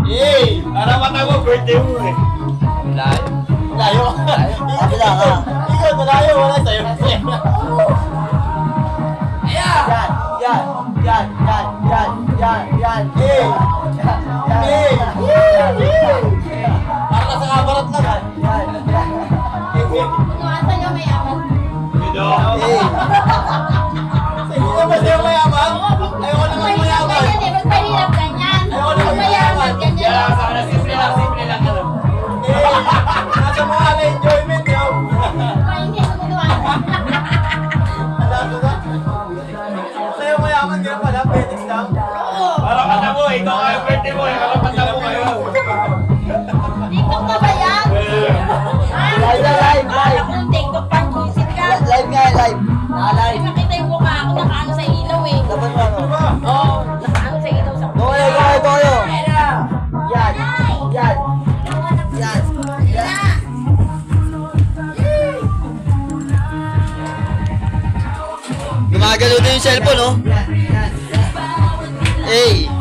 Eh! Para mata mo, birthday mo eh. Layo. Layo. Kabila ka. Ikaw, malayo. Wala sa'yo. Ayan! Yan. Eh! Eh! Para ka sa kabarat lang. Inuwasan niyo mayaman. Dito. Sige naman sa'yo mayaman. Ayoko naman mayaman. Magpahirap ganyan. Ayoko naman mayaman. Ganyan. Kaya sana simple lang ano. Eh! Nasa mga na-enjoyment yun. Hindi ko inuwasan. Alam ko na. Sa'yo mayaman nga pala. Petix lang. Para mata mo, ikaw kayo birthday mo, para mata mo kayo. TikTok na ba yan? Live. Akala ko ng TikTok pang buisit ka. Live nga, live. Ay, makita yung mukha ako nakaano sa ilaw eh. Dapat mo ano. Oo, nakaano sa ilaw sa Toyo. Yan. Gumagalaw din yung cellphone, no? Eh.